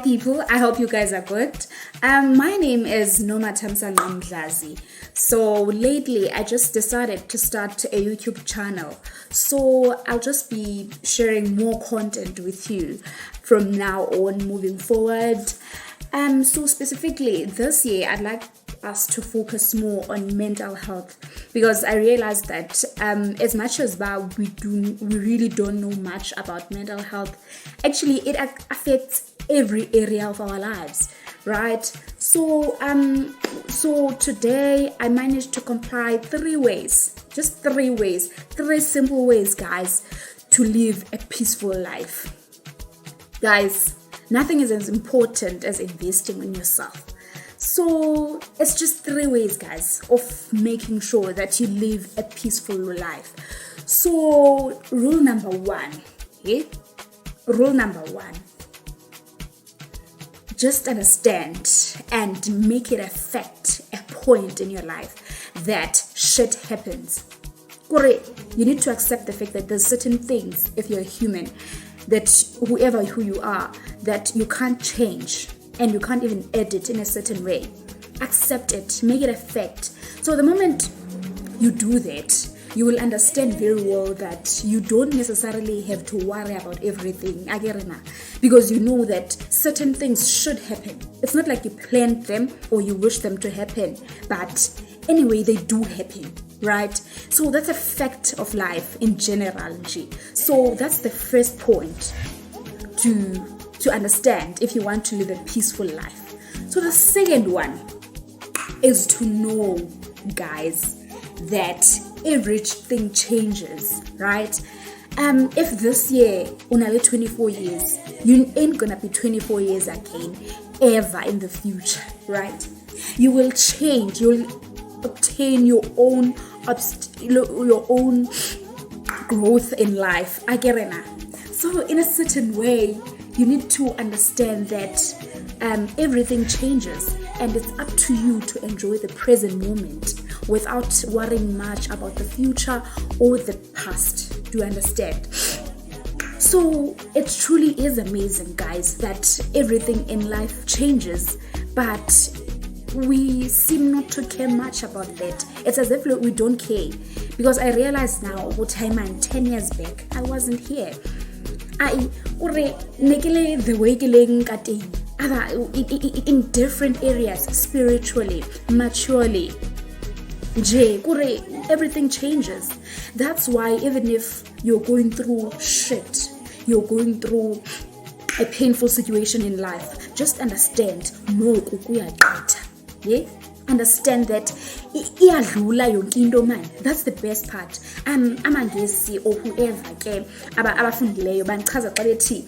People, I hope you guys are good. My name is Noma Tamsanqamdlazi. So lately I just decided to start a YouTube channel. So I'll just be sharing more content with you from now on moving forward. So specifically this year I'd like us to focus more on mental health, because I realized that as much as we really don't know much about mental health, actually it affects every area of our lives, right? So today I managed to compile three simple ways, guys, to live a peaceful life. Guys, nothing is as important as investing in yourself. So it's just 3 ways, guys, of making sure that you live a peaceful life. So rule number one, just understand and make it affect a point in your life that shit happens. You need to accept the fact that there's certain things, if you're a human, that who you are, that you can't change and you can't even edit in a certain way. Accept it, make it affect. So the moment you do that, you will understand very well that you don't necessarily have to worry about everything, because you know that certain things should happen. It's not like you planned them or you wish them to happen, but anyway, they do happen, right? So that's a fact of life in general. So that's the first point to understand if you want to live a peaceful life. So the second one is to know, guys, that everything changes, right? If this year unale 24 years, you ain't gonna be 24 years again ever in the future, right? You will change, you'll obtain your own growth in life. So in a certain way, you need to understand that everything changes, and it's up to you to enjoy the present moment without worrying much about the future or the past. Do you understand? So it truly is amazing, guys, that everything in life changes, but we seem not to care much about that. It's as if we don't care, because I realize now what time 10 years back I wasn't here. The way in different areas, spiritually, maturely, everything changes. That's why even if you're going through shit, you're going through a painful situation in life, just understand, understand that that's the best part. Amangesi or whoever ke abafundileyo banchaza xa bethi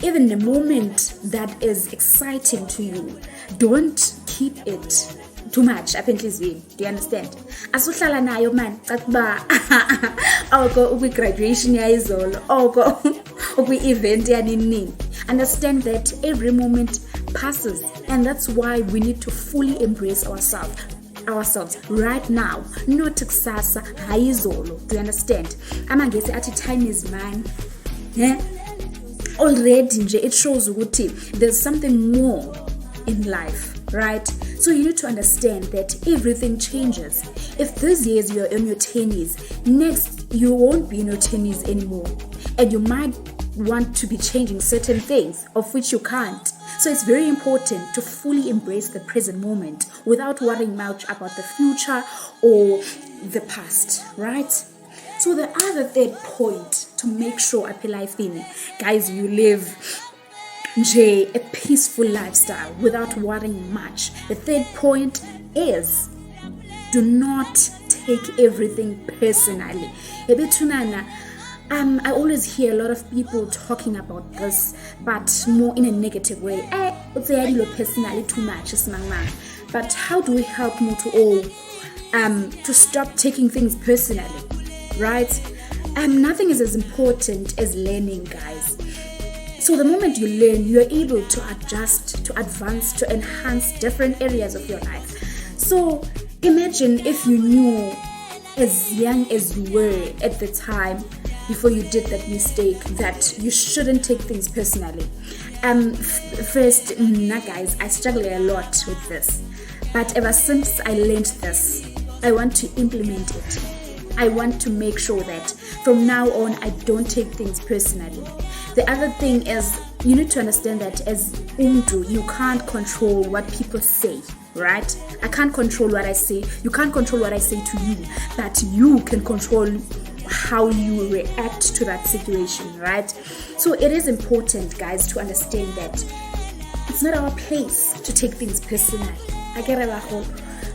even the moment that is exciting to you, don't keep it too much up enhliziyweni. Do you understand? Asuhlala nayo man cakuba oko ukwi graduation yayizolo, oko ukwi event yanini. Understand that every moment passes, and that's why we need to fully embrace ourselves right now, not kusasa, hayizolo. Do you understand? Amangesi athi time is money. Already it shows ukuthi there's something more in life, right? So you need to understand that everything changes. If this years you're in your 20s, next you won't be in your 20s anymore, and you might want to be changing certain things of which you can't. So it's very important to fully embrace the present moment without worrying much about the future or the past, right? So the other third point to make sure guys, you live a peaceful lifestyle without worrying much. The third point is, do not take everything personally. I always hear a lot of people talking about this, but more in a negative way. Personally too much, but how do we help more to all to stop taking things personally, right? Nothing is as important as learning, guys. So the moment you learn, you're able to adjust, to advance, to enhance different areas of your life. So imagine if you knew as young as you were at the time before you did that mistake, that you shouldn't take things personally. First, guys, I struggle a lot with this, but ever since I learned this, I want to implement it. I want to make sure that from now on I don't take things personally. The other thing is, you need to understand that as umdu, you can't control what people say, right? I can't control what I say. You can't control what I say to you, but you can control how you react to that situation, right? So it is important, guys, to understand that it's not our place to take things personally. I get it.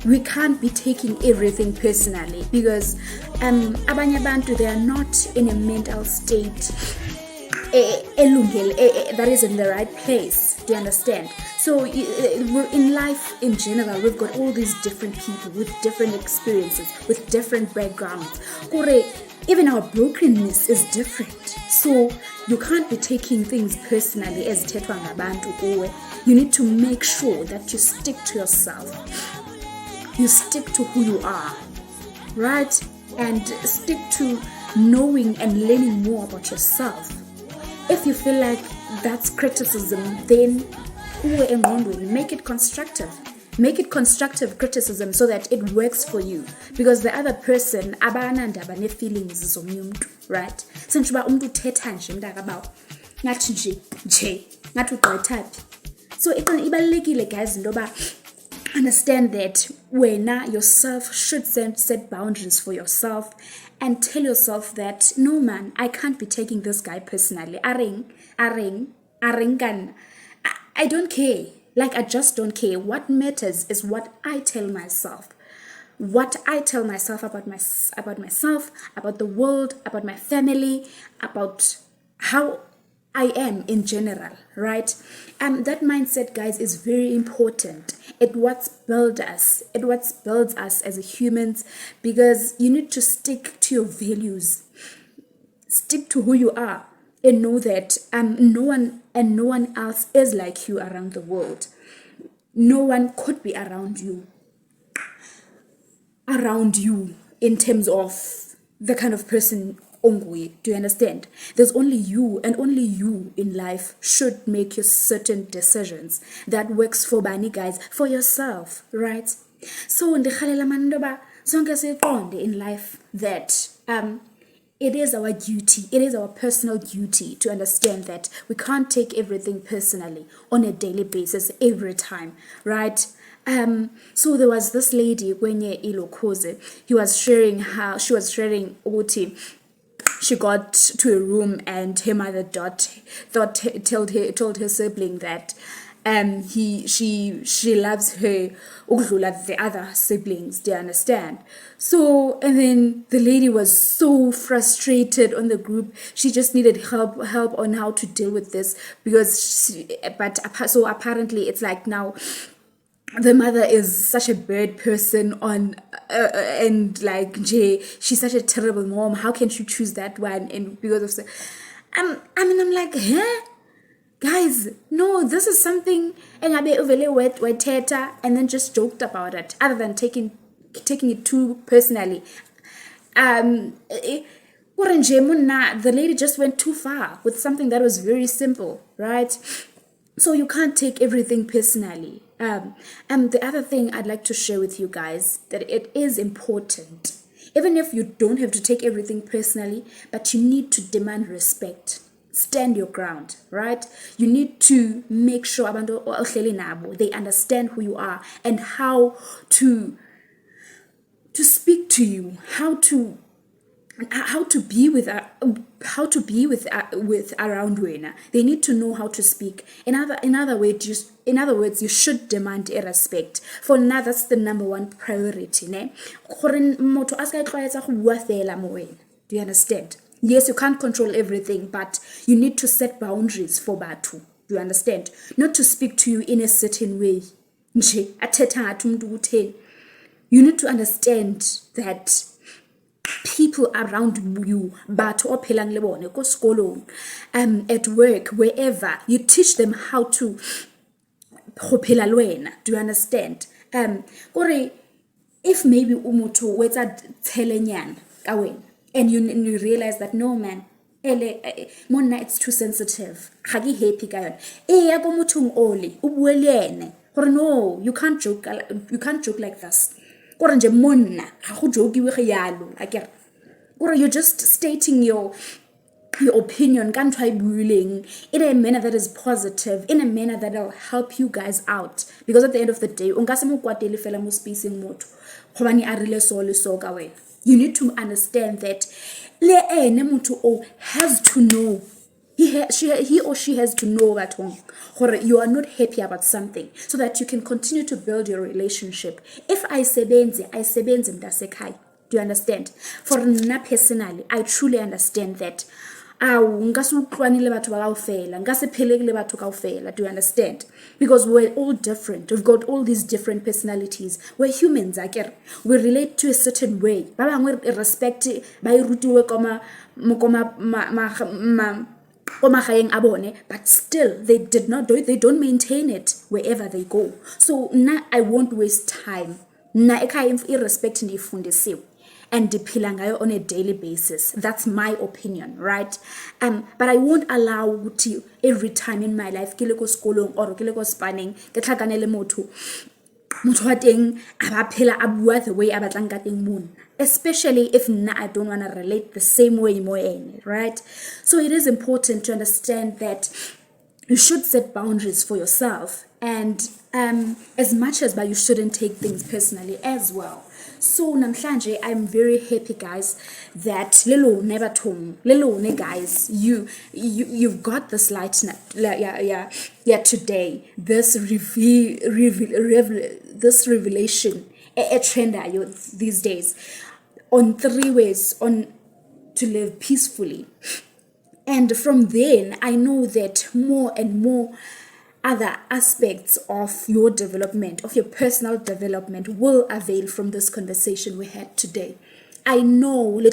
We can't be taking everything personally because abanye abantu, they are not in a mental state that is in the right place. Do you understand? So in life in general, we've got all these different people with different experiences, with different backgrounds. Even our brokenness is different. So you can't be taking things personally as tethwa ngabantu kuwe. You need to make sure that you stick to yourself. You stick to who you are, right? And stick to knowing and learning more about yourself. If you feel like that's criticism, then make it constructive. Make it constructive criticism so that it works for you. Because the other person, abane feelings zomuntu, right? Since you thetha nje mntakabawo ngathi nje ngathi ugqithapi. So ibalulekile, guys, ndoba understand that wena yourself should set boundaries for yourself and tell yourself that no, man, I can't be taking this guy personally. Aringan. I don't care. Like, I just don't care. What matters is what I tell myself. What I tell myself about myself, about the world, about my family, about how I am in general, right? That mindset, guys, is very important. It what builds us. It what builds us as humans, because you need to stick to your values, stick to who you are, and know that no one else is like you around the world. No one could be around you in terms of the kind of person Ongwe. Do you understand? There's only you, and only you in life should make your certain decisions that works for bani, guys, for yourself, right? So in life that it is our duty, it is our personal duty to understand that we can't take everything personally on a daily basis every time, right? So there was this lady Gwenye Ilokoze. She was sharing Oti. She got to a room and her mother told her sibling that she loves her ukudlula the other siblings. Do you understand? So, and then the lady was so frustrated on the group. She just needed help on how to deal with this, because so apparently it's like now the mother is such a bad person and like she's such a terrible mom. How can she choose that one? And because of I'm like, huh? Guys, no, this is something and then just joked about it, other than taking it too personally. The lady just went too far with something that was very simple, right? So you can't take everything personally. The other thing I'd like to share with you guys, that it is important, even if you don't have to take everything personally, but you need to demand respect. Stand your ground, right? You need to make sure they understand who you are and how to speak to you, how to be with around Wena. They need to know how to speak. In other words, you should demand a respect. For now, that's the number one priority. Do you understand? Yes, you can't control everything, but you need to set boundaries for Batu. Do you understand? Not to speak to you in a certain way. You need to understand that people around you, at work, wherever, you teach them how to. Do you understand? If maybe umutu weta telenyan kawen, and you realize that no man, monna, it's too sensitive. Ga ke happy ka yona. Ya go mothong ole, o bue le ene. Gore no, you can't joke like this. Gore nje monna, ga go jokiwe ge yalo, akere. Gore you're just stating your opinion in a manner that is positive, in a manner that will help you guys out. Because at the end of the day, you need to understand that has to know. He or she has to know that you are not happy about something, so that you can continue to build your relationship. If I sebenze mntasekhaya. Do you understand? For me personally, I truly understand that. Do you understand? Because we're all different. We've got all these different personalities. We're humans, we relate to a certain way. Respect but still they don't maintain it wherever they go. So now I won't waste time. Irrespect and diphila ngayo on a daily basis. That's my opinion, right? But I won't allow to every time in my life ke le ko skolong or ke le ko spanning ke tlhakane le motho wa teng a ba phela a bua the way a batlang ka teng mona, especially if I don't want to relate the same way mo ene, right? So it is important to understand that you should set boundaries for yourself, and as much as you shouldn't take things personally as well. So namhlanje, I'm very happy, guys, that guys, you've got this light today, this this revelation, a trend these days on 3 ways on to live peacefully. And from then, I know that more and more other aspects of your development, of your personal development, will avail from this conversation we had today. I know, do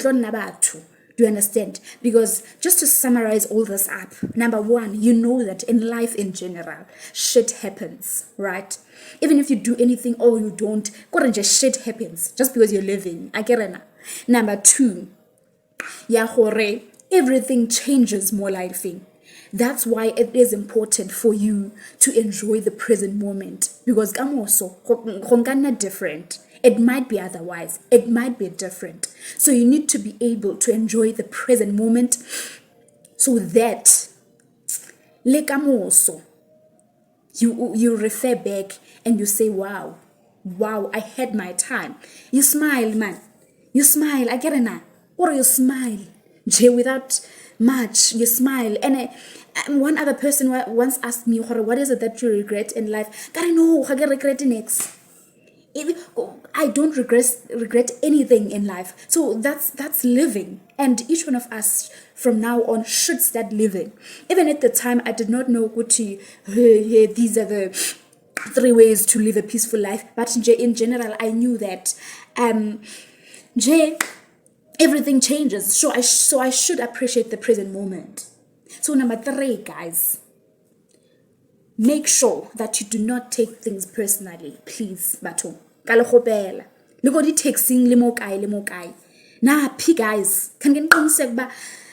you understand? Because just to summarize all this up, number one, you know that in life in general, shit happens, right? Even if you do anything or you don't, shit happens just because you're living. Number two, everything changes more living. That's why it is important for you to enjoy the present moment, because different. It might be otherwise. It might be different. So you need to be able to enjoy the present moment, so that you refer back and you say, wow, I had my time. You smile, man. You smile. Or you smile without much. You smile. And one other person once asked me, what is it that you regret in life? I regret next. I don't regret anything in life. So that's living. And each one of us from now on should start living. Even at the time, I did not know these are the 3 ways to live a peaceful life. But in general, I knew that everything changes. So I should appreciate the present moment. So number 3, guys, make sure that you do not take things personally, please. Bato, kalogopela. Look at the texting le mo kai. Nah, guys, can get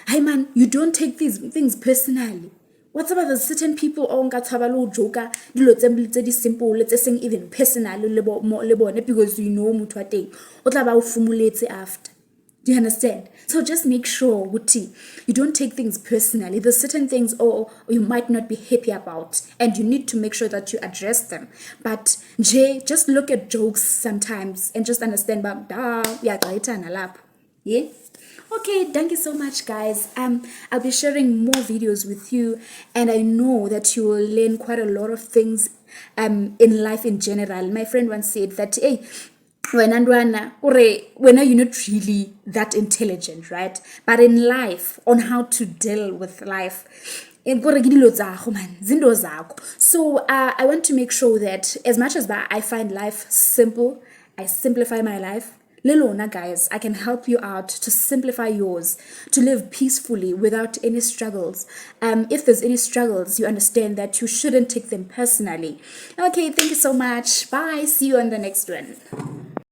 hey man, you don't take these things personally. What's about the certain people on katabalo joker, the simple, let's say even personally because you know mutwate, what about formulate after. Do you understand? So just make sure, you don't take things personally. There's certain things you might not be happy about, and you need to make sure that you address them. But just look at jokes sometimes and just understand yeah. Okay, thank you so much, guys. I'll be sharing more videos with you, and I know that you will learn quite a lot of things in life in general. My friend once said that, hey, when you're not really that intelligent, right? But in life, on how to deal with life, so I want to make sure that as much as I find life simple, I simplify my life. Guys, I can help you out to simplify yours, to live peacefully without any struggles. If there's any struggles, you understand that you shouldn't take them personally. Okay, thank you so much. Bye. See you on the next one.